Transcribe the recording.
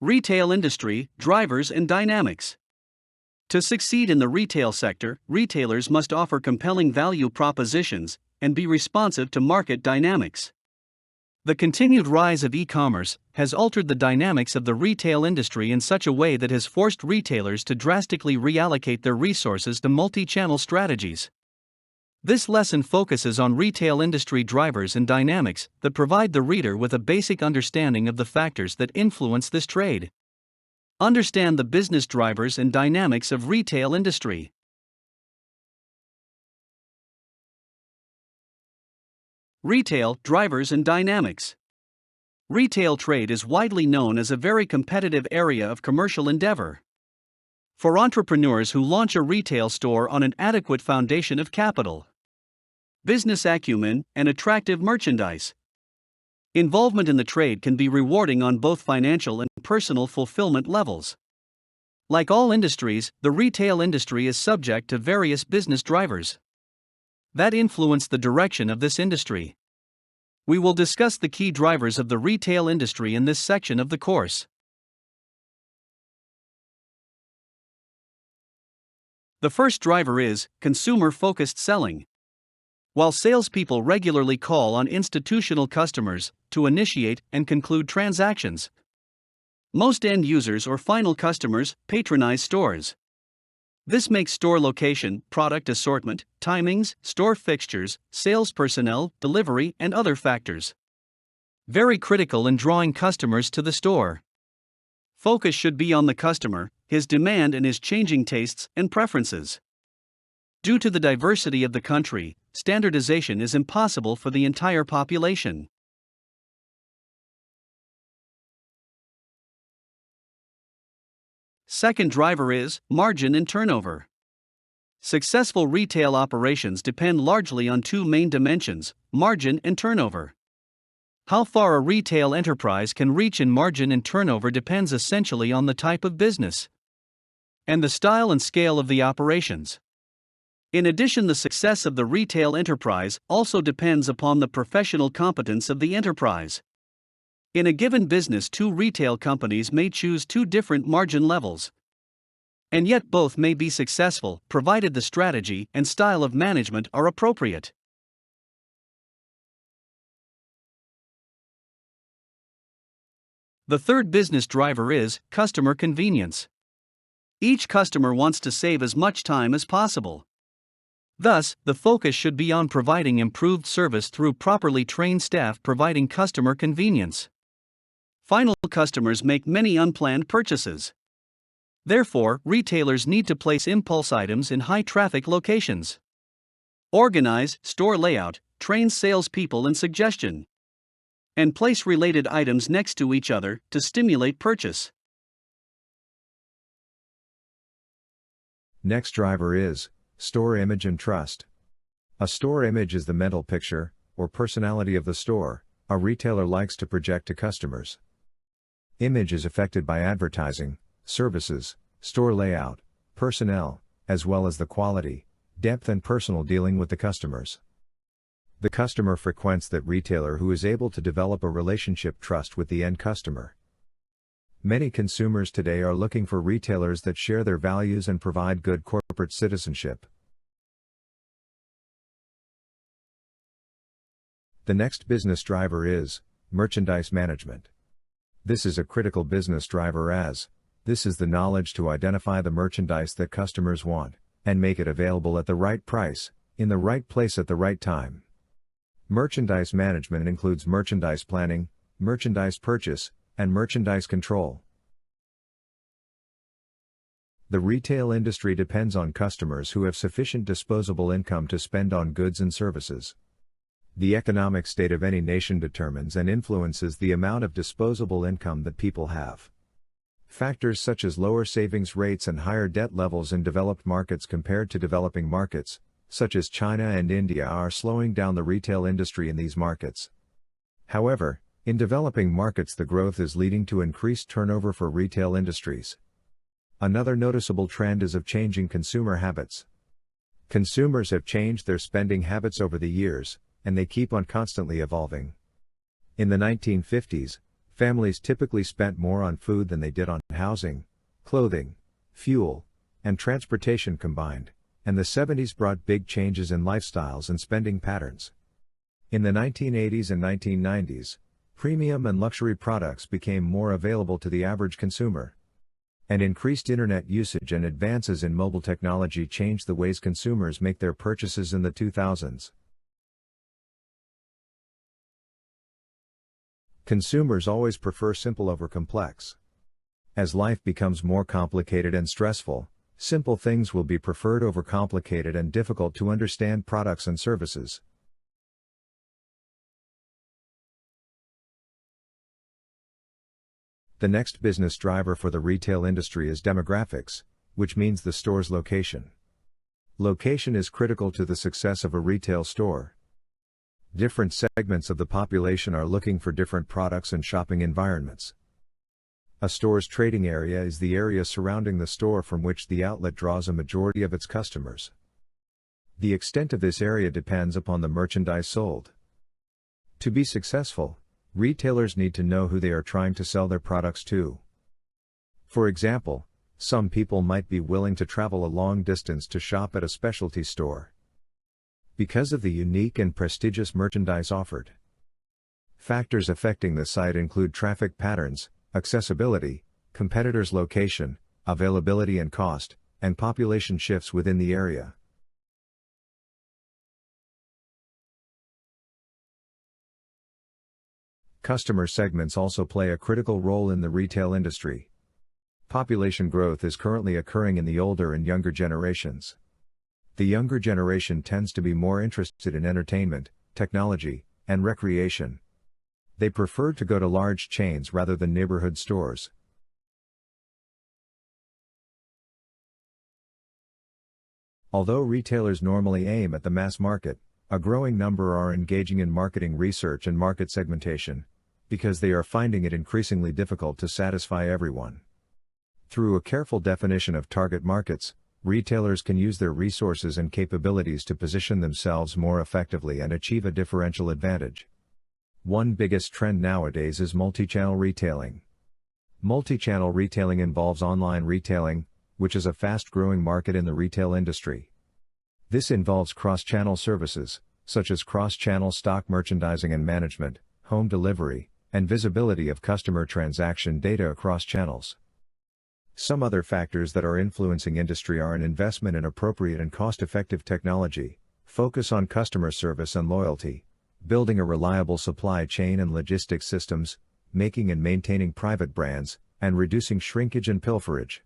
Retail industry, drivers and dynamics. To succeed in the retail sector, retailers must offer compelling value propositions and be responsive to market dynamics. The continued rise of e-commerce has altered the dynamics of the retail industry in such a way that has forced retailers to drastically reallocate their resources to multi-channel strategies. This lesson focuses on retail industry drivers and dynamics that provide the reader with a basic understanding of the factors that influence this trade. Understand the business drivers and dynamics of retail industry. Retail drivers and dynamics. Retail trade is widely known as a very competitive area of commercial endeavor. For entrepreneurs who launch a retail store on an adequate foundation of capital, business acumen, and attractive merchandise, involvement in the trade can be rewarding on both financial and personal fulfillment levels. Like all industries, the retail industry is subject to various business drivers that influence the direction of this industry. We will discuss the key drivers of the retail industry in this section of the course. The first driver is consumer-focused selling. While salespeople regularly call on institutional customers to initiate and conclude transactions, most end users or final customers patronize stores. This makes store location, product assortment, timings, store fixtures, sales personnel, delivery, and other factors very critical in drawing customers to the store. Focus should be on the customer, his demand, and his changing tastes and preferences. Due to the diversity of the country, standardization is impossible for the entire population. Second driver is margin and turnover. Successful retail operations depend largely on two main dimensions: margin and turnover. How far a retail enterprise can reach in margin and turnover depends essentially on the type of business and the style and scale of the operations. In addition, the success of the retail enterprise also depends upon the professional competence of the enterprise. In a given business, two retail companies may choose two different margin levels, and yet both may be successful, provided the strategy and style of management are appropriate. The third business driver is customer convenience. Each customer wants to save as much time as possible. Thus, the focus should be on providing improved service through properly trained staff providing customer convenience. Final customers make many unplanned purchases. Therefore, retailers need to place impulse items in high-traffic locations, organize store layout, train salespeople in suggestion, and place related items next to each other to stimulate purchase. Next driver is store image and trust. A store image is the mental picture or personality of the store a retailer likes to project to customers. Image is affected by advertising, services, store layout, personnel, as well as the quality, depth, and personal dealing with the customers. The customer frequents that retailer who is able to develop a relationship trust with the end customer. Many consumers today are looking for retailers that share their values and provide good corporate citizenship. The next business driver is merchandise management. This is a critical business driver as this is the knowledge to identify the merchandise that customers want and make it available at the right price, in the right place at the right time. Merchandise management includes merchandise planning, merchandise purchase, and merchandise control. The retail industry depends on customers who have sufficient disposable income to spend on goods and services. The economic state of any nation determines and influences the amount of disposable income that people have. Factors such as lower savings rates and higher debt levels in developed markets compared to developing markets, such as China and India, are slowing down the retail industry in these markets. However, in developing markets, the growth is leading to increased turnover for retail industries. Another noticeable trend is of changing consumer habits. Consumers have changed their spending habits over the years, and they keep on constantly evolving. In the 1950s, Families typically spent more on food than they did on housing, clothing, fuel, and transportation combined, and the 70s brought big changes in lifestyles and spending patterns. In the 1980s and 1990s, premium and luxury products became more available to the average consumer. And increased internet usage and advances in mobile technology changed the ways consumers make their purchases in the 2000s. Consumers always prefer simple over complex. As life becomes more complicated and stressful, simple things will be preferred over complicated and difficult to understand products and services. The next business driver for the retail industry is demographics, which means the store's location. Location is critical to the success of a retail store. Different segments of the population are looking for different products and shopping environments. A store's trading area is the area surrounding the store from which the outlet draws a majority of its customers. The extent of this area depends upon the merchandise sold. To be successful, retailers need to know who they are trying to sell their products to. For example, some people might be willing to travel a long distance to shop at a specialty store because of the unique and prestigious merchandise offered. Factors affecting the site include traffic patterns, accessibility, competitors' location, availability and cost, and population shifts within the area. Customer segments also play a critical role in the retail industry. Population growth is currently occurring in the older and younger generations. The younger generation tends to be more interested in entertainment, technology, and recreation. They prefer to go to large chains rather than neighborhood stores. Although retailers normally aim at the mass market, a growing number are engaging in marketing research and market segmentation, because they are finding it increasingly difficult to satisfy everyone. Through a careful definition of target markets, retailers can use their resources and capabilities to position themselves more effectively and achieve a differential advantage. One biggest trend nowadays is multi-channel retailing. Multi-channel retailing involves online retailing, which is a fast-growing market in the retail industry. This involves cross-channel services, such as cross-channel stock merchandising and management, home delivery, and visibility of customer transaction data across channels. Some other factors that are influencing industry are an investment in appropriate and cost-effective technology, focus on customer service and loyalty, building a reliable supply chain and logistics systems, making and maintaining private brands, and reducing shrinkage and pilferage.